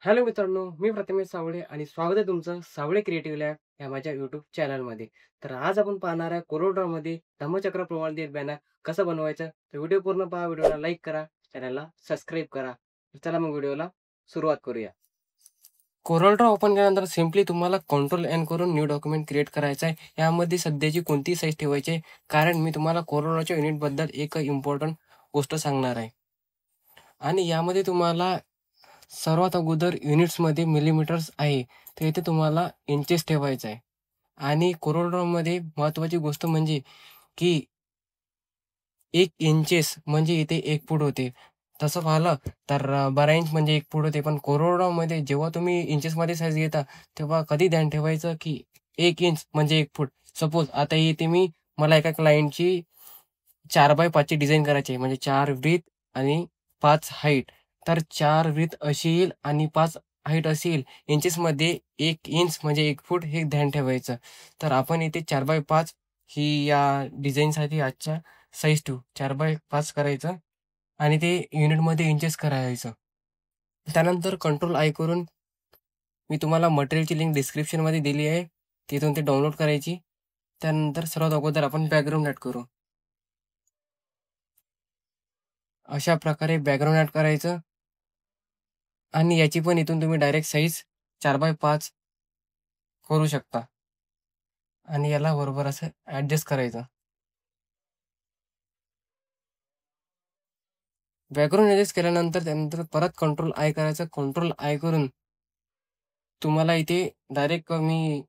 Hello मित्रांनो, मी प्रथमेश सावळे आणि स्वागत आहे तुमचं सावळे क्रिएटिव्ह लॅब या माझ्या यूट्यूब चॅनलमध्ये. तर आज आपण पाहणार आहे कोरोड्रॉमध्ये धम्मचक्र प्रवर्धित बॅनर कसं बनवायचं. तर व्हिडिओ पूर्ण पहा, व्हिडिओला लाईक करा, चॅनलला सबस्क्राईब करा. तर चला मग व्हिडिओला सुरुवात करूया. कोरल ओपन केल्यानंतर सिम्पली तुम्हाला कंट्रोल एन करून न्यू डॉक्युमेंट क्रिएट करायचं आहे. यामध्ये सध्याची कोणती साईज ठेवायची आहे, कारण मी तुम्हाला कोरलच्या युनिटबद्दल एक इम्पॉर्टंट गोष्ट सांगणार आहे. आणि यामध्ये तुम्हाला सर्वात अगोदर युनिट्समध्ये मिलीमीटर्स आहे, तर इथे तुम्हाला इंचेस ठेवायचं आहे. आणि कोरलड्रॉमध्ये महत्त्वाची गोष्ट म्हणजे की 1 इंचेस म्हणजे इथे 1 फूट होते. तसं पाहिलं तर 12 इंच म्हणजे 1 फूट होते. पण कोरलड्रॉमध्ये जेव्हा तुम्ही इंचेसमध्ये साईज घेता, तेव्हा कधी ध्यान ठेवायचं की 1 इंच म्हणजे 1 फूट. सपोज आता इथे मला एका क्लायंटची 4x5 ची डिझाइन करायची आहे, म्हणजे 4 विड्थ आणि 5 हाईट. तर 4 विड्थ अशी येईल आणि 5 हाईट अशी येईल. इंचेसमध्ये 1 इंच म्हणजे 1 फूट हे ध्यान ठेवायचं. तर आपण इथे 4x5 ही या डिझाईनसाठी आजच्या साईज ठेवू. 4x5 करायचं आणि ते युनिटमध्ये इंचेस करायचं. त्यानंतर कंट्रोल आय करून मी तुम्हाला मटेरियलची लिंक डिस्क्रिप्शनमध्ये दिली आहे. तिथून ते डाउनलोड करायची. त्यानंतर सर्वात अगोदर आपण बॅकग्राऊंड ॲड करू. अशा प्रकारे बॅकग्राऊंड ॲड करायचं आणि याची पण इथून तुम्ही डायरेक्ट साईज 4x5 करू शकता आणि याला बरोबर असं ॲडजस्ट करायचं. बॅकग्राऊंड ॲडजस्ट केल्यानंतर त्यानंतर परत कंट्रोल आय करायचं. कंट्रोल आय करून तुम्हाला इथे डायरेक्ट मी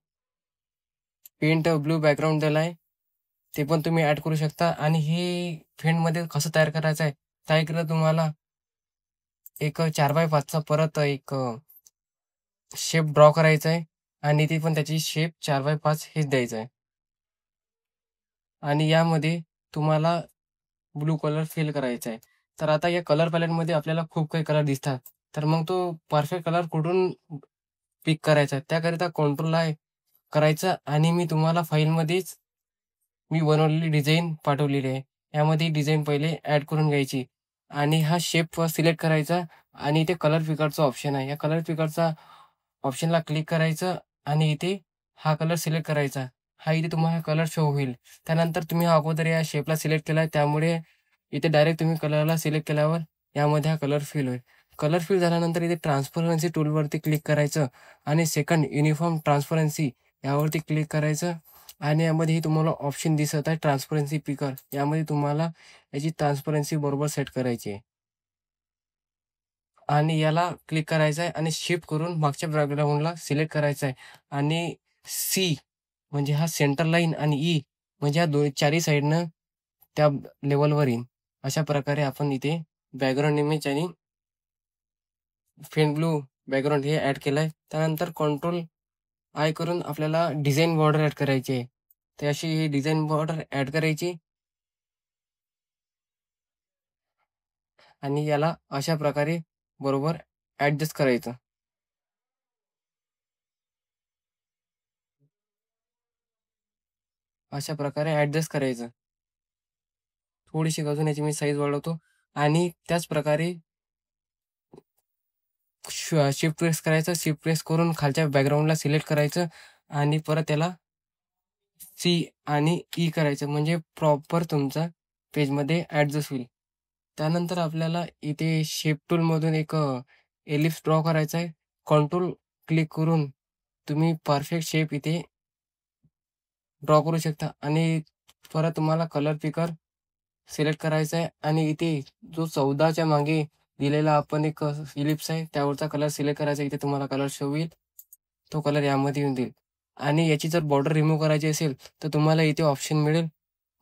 पेंट ब्लू बॅकग्राऊंड दिला आहे, ते पण तुम्ही ॲड करू शकता. आणि हे फेंटमध्ये कसं तयार करायचं आहे, त्या केलं तुम्हाला एक 4x5चा परत एक शेप ड्रॉ करायचा आहे आणि ती पण त्याची शेप 4x5 हेच द्यायचं आहे. आणि यामध्ये तुम्हाला ब्लू कलर फिल करायचा आहे. तर आता या कलर पॅलेटमध्ये आपल्याला खूप काही कलर दिसतात. तर मग तो परफेक्ट कलर कुठून पिक करायचा आहे, त्याकरिता कंट्रोल आय करायचं आणि मी तुम्हाला फाईलमध्येच मी बनवलेली डिझाईन पाठवलेली आहे. यामध्ये डिझाईन पहिले ॲड करून घ्यायची आणि हा शेप सिलेक्ट करायचा आणि इथे कलर पिकरचा ऑप्शन आहे. या कलर पिकरचा ऑप्शनला क्लिक करायचं आणि इथे हा कलर सिलेक्ट करायचा. हा इथे तुम्हाला कलर शो होईल. त्यानंतर तुम्ही हा अगोदर या शेपला सिलेक्ट केला आहे, त्यामुळे इथे डायरेक्ट तुम्ही कलरला सिलेक्ट केल्यावर यामध्ये हा कलर फिल होईल. कलर फिल झाल्यानंतर इथे ट्रान्सपरन्सी टूलवरती क्लिक करायचं आणि सेकंड युनिफॉर्म ट्रान्सपरन्सी यावरती क्लिक करायचं आणि यामध्ये तुम्हाला ऑप्शन दिसत आहे ट्रान्सपरन्सी पिकर. यामध्ये तुम्हाला याची ट्रान्सपरन्सी बरोबर सेट करायची आहे आणि याला क्लिक करायचं आहे आणि शिफ्ट करून मागच्या बॅकग्राऊंडला सिलेक्ट करायचं आहे आणि सी म्हणजे हा सेंटर लाईन आणि ई म्हणजे ह्या चारही साईडनं त्या लेवलवर येईन. अशा प्रकारे आपण इथे बॅकग्राऊंड इमेज आणि फेंट ब्लू बॅकग्राऊंड हे ॲड केलं आहे. त्यानंतर कंट्रोल आय करून आपल्याला डिझाईन बॉर्डर ॲड करायची आहे. तर अशी ही डिझाईन बॉर्डर ॲड करायची आणि याला अशा प्रकारे बरोबर ॲडजस्ट करायचं. अशा प्रकारे ॲडजस्ट करायचं. थोडीशी अजून याची मी साईज वाढवतो आणि त्याच प्रकारे शिफ्ट प्रेस करायचं. शिफ्ट प्रेस करून खालच्या बॅकग्राऊंडला सिलेक्ट करायचं आणि परत त्याला सी आणि ई करायचं, म्हणजे प्रॉपर तुमचा पेजमध्ये ॲडजस्ट होईल. त्यानंतर आपल्याला इथे शेप टूलमधून एक एलिप्स ड्रॉ करायचा आहे. कंट्रोल क्लिक करून तुम्ही परफेक्ट शेप इथे ड्रॉ करू शकता आणि परत तुम्हाला कलर पिकर सिलेक्ट करायचा आहे आणि इथे जो 14च्या मागे दिलेला आपण एक इलिप्स आहे, त्यावरचा कलर सिलेक्ट करायचा. इथे तुम्हाला कलर शो होईल, तो कलर यामध्ये येऊन जाईल. आणि याची जर बॉर्डर रिमूव्ह करायची असेल, तर तुम्हाला इथे ऑप्शन मिळेल.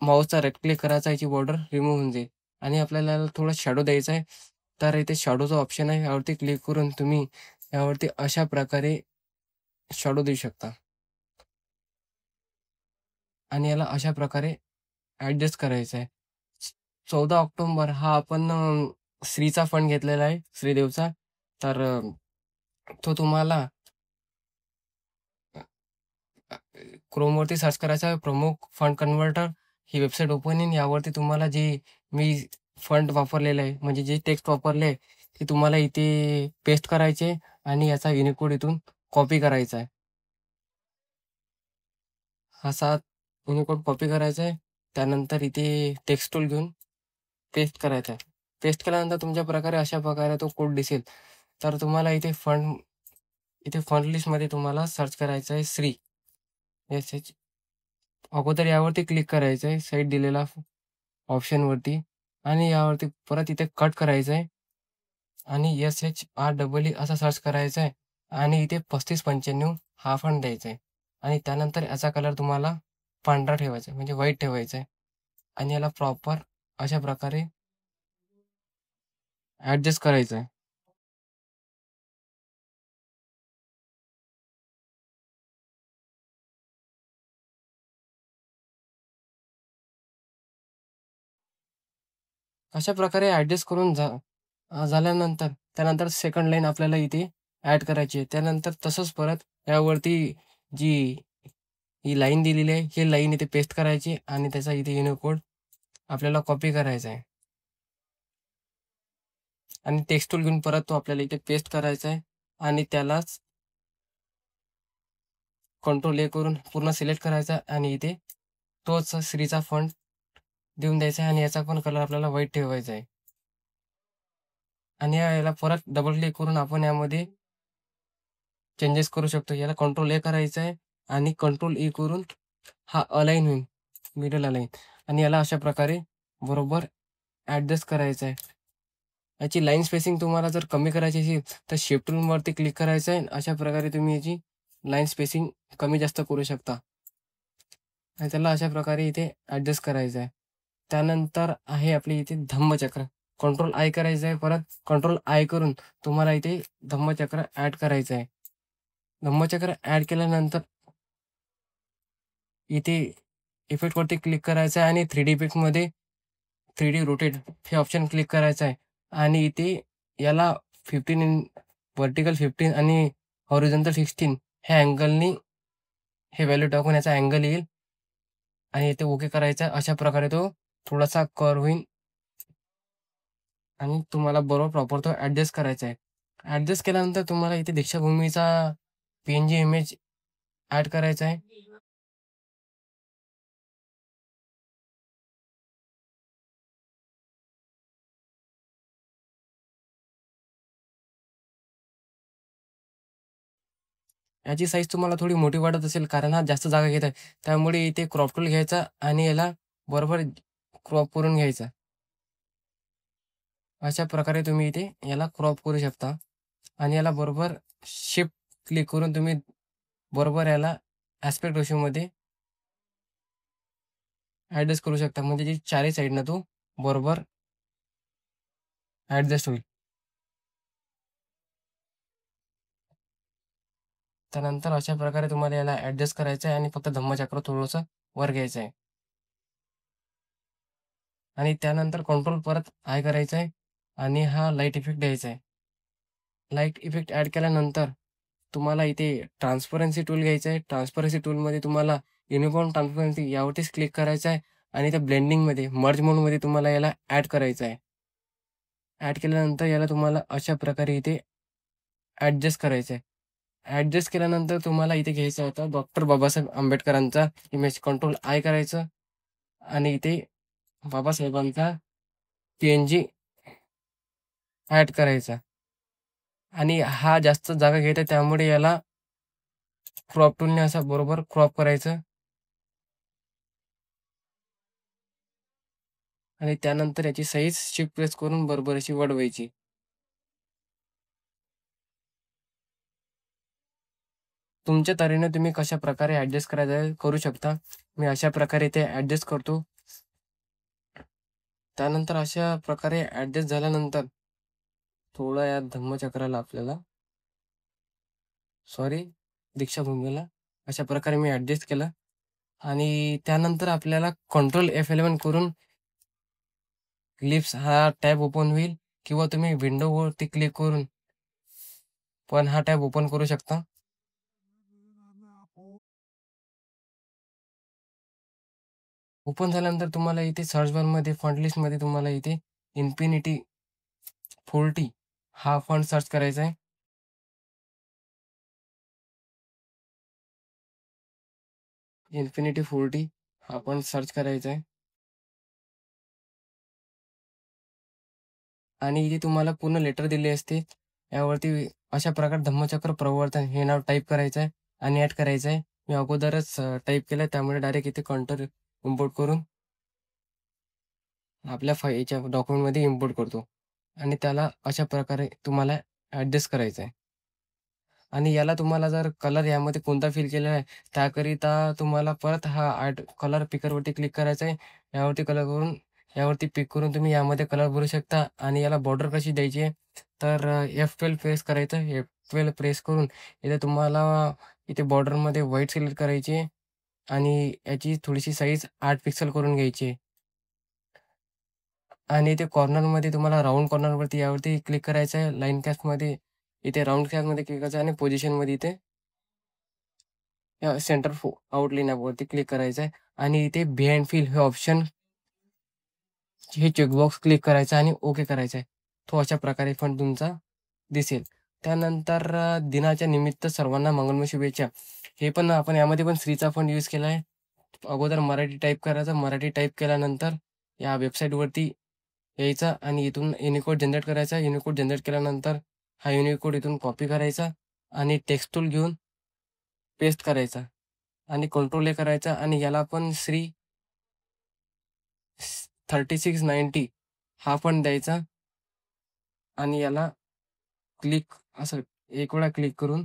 माऊसचा राईट क्लिक करायचा, याची बॉर्डर रिमूव्ह होऊन जाईल. आणि आपल्याला याला थोडा शॅडो द्यायचा आहे, तर इथे शॅडोचा ऑप्शन आहे, यावरती क्लिक करून तुम्ही यावरती अशा प्रकारे शॅडो देऊ शकता आणि याला अशा प्रकारे ॲडजस्ट करायचं आहे. 14 ऑक्टोबर हा आपण श्रीचा फंड घेतलेला आहे, श्रीदेवचा. तर तो तुम्हाला क्रोमवरती सर्च करायचा आहे, प्रमुख फंड कन्व्हर्टर ही वेबसाईट ओपन येईल. यावरती तुम्हाला जे मी फंड वापरलेलं आहे, म्हणजे जे टेक्स्ट वापरले आहे, ते तुम्हाला इथे पेस्ट करायचे आणि याचा युनिकोड इथून कॉपी करायचा आहे. असा युनिकोड कॉपी करायचा आहे. त्यानंतर इथे टेक्स्ट टूल घेऊन पेस्ट करायचा आहे. पेस्ट केल्यानंतर तुमच्या प्रकारे अशा प्रकारे तो कोड दिसेल. तर तुम्हाला इथे फंड लिस्टमध्ये तुम्हाला सर्च करायचं आहे श्री SH. अगोदर यावरती क्लिक करायचं आहे साईड दिलेला ऑप्शनवरती आणि यावरती परत इथे कट करायचं आहे आणि SHREE असा सर्च करायचा आहे आणि इथे 3595 हा फंड द्यायचा आहे आणि त्यानंतर याचा कलर तुम्हाला पांढरा ठेवायचा आहे म्हणजे व्हाईट ठेवायचा आहे आणि याला प्रॉपर अशा प्रकारे ॲडजस्ट करायचं आहे. अशा प्रकारे ॲडजस्ट करून झाल्यानंतर त्यानंतर सेकंड लाईन आपल्याला इथे ॲड करायची आहे. त्यानंतर तसंच परत यावरती जी ही लाईन दिलेली आहे, ही लाईन इथे पेस्ट करायची आणि त्याचा इथे युनिकोड आपल्याला कॉपी करायचा आहे आणि टेक्स्ट टूल घेऊन परत तो आपल्याला इथे पेस्ट करायचा आहे आणि त्यालाच कंट्रोल ए करून पूर्ण सिलेक्ट करायचा आणि इथे तोच श्रीचा फंड देऊन द्यायचा आहे आणि याचा पण कलर आपल्याला व्हाईट ठेवायचा आहे आणि याला परत डबल क्लिक करून आपण यामध्ये चेंजेस करू शकतो. याला कंट्रोल ए करायचं आहे आणि कंट्रोल ई करून हा अलाईन होईल, मिडल अलाईन आणि याला अशा प्रकारे बरोबर ॲडजस्ट करायचं आहे. याची लाईन स्पेसिंग तुम्हाला जर कमी करायची असेल तर शिफ्ट रूमवरती क्लिक करायचं आहे. अशा प्रकारे तुम्ही याची लाईन स्पेसिंग कमी जास्त करू शकता आणि त्याला अशा प्रकारे इथे ॲडजस्ट करायचं आहे. त्यानंतर आहे आपली इथे धम्मचक्र. कंट्रोल आय करायचं आहे. परत कंट्रोल आय करून तुम्हाला इथे धम्मचक्र ॲड करायचं आहे. धम्मचक्र ॲड केल्यानंतर इथे इफेक्टवरती क्लिक करायचं आहे आणि 3D इफेक्टमध्ये 3D रोटेट हे ऑप्शन क्लिक करायचं आहे आणि इथे याला 15 इन व्हर्टिकल 15 आणि हॉरिझॉन्टल 16 ह्या अँगलनी हे व्हॅल्यू टाकून याचा अँगल येईल आणि इथे ओके करायचं आहे. अशा प्रकारे तो थोडासा कर्व्ह होईल आणि तुम्हाला बरोबर प्रॉपर तो ॲडजस्ट करायचा आहे. ॲडजस्ट केल्यानंतर तुम्हाला इथे दीक्षाभूमीचा PNG इमेज ॲड करायचा आहे. याची साईज तुम्हाला थोडी मोठी वाटत असेल कारण हा जास्त जागा घेत आहे. त्यामुळे इथे क्रॉप टूल घ्यायचा आणि याला बरोबर क्रॉप करून घ्यायचा. अशा प्रकारे तुम्ही इथे याला क्रॉप करू शकता आणि याला बरोबर शिफ्ट क्लिक करून तुम्ही बरोबर याला ॲस्पेक्ट रेशोमध्ये ॲडजस्ट करू शकता. म्हणजे जी चारही साईडनं तो बरोबर ॲडजस्ट होईल. त्यानंतर अशा प्रकारे तुम्हाला याला ॲडजस्ट करायचं आहे आणि फक्त धम्मचक्र थोडंसं वर घ्यायचं आहे आणि त्यानंतर कंट्रोल परत आय करायचं आहे आणि हा लाईट इफेक्ट द्यायचा आहे. लाईट इफेक्ट ॲड केल्यानंतर तुम्हाला इथे ट्रान्सपरन्सी टूल घ्यायचं आहे. ट्रान्सपरन्सी टूलमध्ये तुम्हाला युनिफॉर्म ट्रान्सपरन्सी यावरतीच क्लिक करायचं आहे आणि त्या ब्लेंडिंगमध्ये मर्ज मोडमध्ये तुम्हाला याला ॲड करायचं आहे. ॲड केल्यानंतर याला तुम्हाला अशा प्रकारे इथे ॲडजस्ट करायचं आहे. ॲडजस्ट केल्यानंतर तुम्हाला इथे घ्यायचा होता डॉक्टर बाबासाहेब आंबेडकरांचा इमेज. कंट्रोल आय करायचं आणि इथे बाबासाहेबांचा PNG ॲड करायचा आणि हा जास्त जागा घेत आहे त्यामुळे याला क्रॉप टूलने असं बरोबर क्रॉप करायचं आणि त्यानंतर याची साईज शिफ्ट प्रेस करून बरोबर अशी वाढवायची. तुमच्या तऱ्हेने तुम्ही कशा प्रकारे ॲडजस्ट करायचं करू शकता. मी अशा प्रकारे ते ॲडजस्ट करतो. त्यानंतर अशा प्रकारे ॲडजस्ट झाल्यानंतर थोडं या धम्मचक्राला आपल्याला सॉरी दीक्षाभूमीला अशा प्रकारे मी ॲडजस्ट केलं आणि त्यानंतर आपल्याला कंट्रोल F11 करून लिप्स हा टॅब ओपन होईल किंवा तुम्ही विंडोवरती क्लिक करून पण हा टॅब ओपन करू शकता. ओपन झाल्यानंतर तुम्हाला इथे सर्च बारमध्ये फंड लिस्टमध्ये तुम्हाला इथे इन्फिनिटी 40 हा फंड सर्च करायचा आहे. इन्फिनिटी 40 आपण सर्च करायचं आहे. आणि इथे तुम्हाला पूर्ण लेटर दिली असते. यावरती अशा प्रकारे धम्मचक्र प्रवर्तन हे नाव टाइप करायचं आहे आणि ॲड करायचं आहे. मी अगोदरच टाइप केलं, त्यामुळे डायरेक्ट इथे कंट्रोल इम्पोर्ट करून आपल्या याच्या डॉक्युमेंटमध्ये इम्पोर्ट करतो आणि त्याला अशा प्रकारे तुम्हाला ॲडजस्ट करायचं आहे. आणि याला तुम्हाला जर कलर यामध्ये कोणता फिल केलेला आहे, त्याकरिता तुम्हाला परत हा कलर पिकरवरती क्लिक करायचं आहे. यावरती कलर करून यावरती पिक करून तुम्ही यामध्ये कलर भरू शकता. आणि याला बॉर्डर कशी द्यायची आहे, तर F12 प्रेस करायचं. F12 प्रेस करून इथे तुम्हाला इथे बॉर्डरमध्ये व्हाईट सिलेक्ट करायची आहे आणि याची थोडीशी साईज 8 पिक्सल करून घ्यायची आहे. आणि इथे कॉर्नरमध्ये तुम्हाला राउंड कॉर्नरवरती यावरती क्लिक करायचं आहे. लाईन कॅस्टमध्ये इथे राउंड कॅस्टमध्ये क्लिक करायचं आहे आणि पोझिशनमध्ये इथे सेंटर आउटलाईन यावरती क्लिक करायचं आहे. आणि इथे बिहाइंड फिल हे ऑप्शन हे चेकबॉक्स क्लिक करायचा आणि ओके करायचा आहे. तो अशा प्रकारे फंड तुमचा दिसेल. त्यानंतर दिनाच्या निमित्त सर्वांना मंगलमय शुभेच्छा. हे पण आपण यामध्ये पण श्रीचा फंड यूज केला आहे. अगोदर मराठी टाईप करायचं. मराठी टाईप केल्यानंतर या वेबसाईटवरती यायचा आणि इथून युनिकोड जनरेट करायचा. युनिकोड जनरेट केल्यानंतर हा युनिकोड इथून कॉपी करायचा आणि टेक्स्ट टूल घेऊन पेस्ट करायचा आणि कंट्रोल ए करायचा आणि याला पण श्री 3690 हा पण द्यायचा आणि याला क्लिक असं एक वेळा क्लिक करून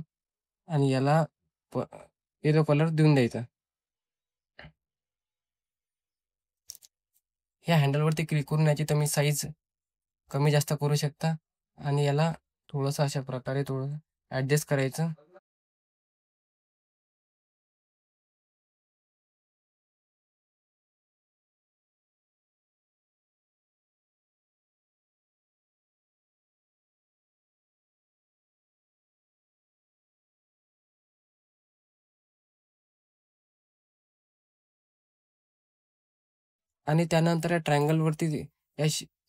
आणि याला येलो कलर देऊन द्यायचा. ह्या हँडलवरती क्लिक करून याची तुम्ही साईज कमी जास्त करू शकता आणि याला थोडंसं अशा प्रकारे थोडं ॲडजस्ट करायचं. आणि त्यानंतर या ट्रायंगलवरती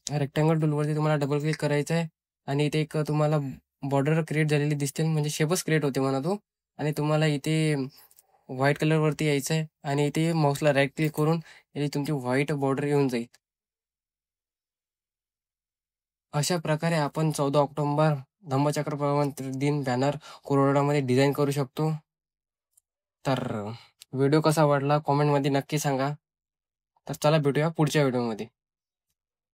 रेक्टँगल टूलवरती तुम्हाला डबल क्लिक करायचं आहे आणि इथे एक तुम्हाला बॉर्डर क्रिएट झालेली दिसते, म्हणजे शेपच क्रिएट होते म्हणा तो. आणि तुम्हाला इथे व्हाईट कलरवरती यायचं आहे आणि इथे माऊसला राईट क्लिक करून इथे तुमची व्हाईट बॉर्डर येऊन जाईल. अशा प्रकारे आपण 14 ऑक्टोबर धम्मचक्र प्रवर्तन दिन बॅनर कोरोनामध्ये डिझाईन करू शकतो. तर व्हिडिओ कसा वाटला कॉमेंटमध्ये नक्की सांगा. तर चला भेटूया पुढच्या व्हिडिओमध्ये.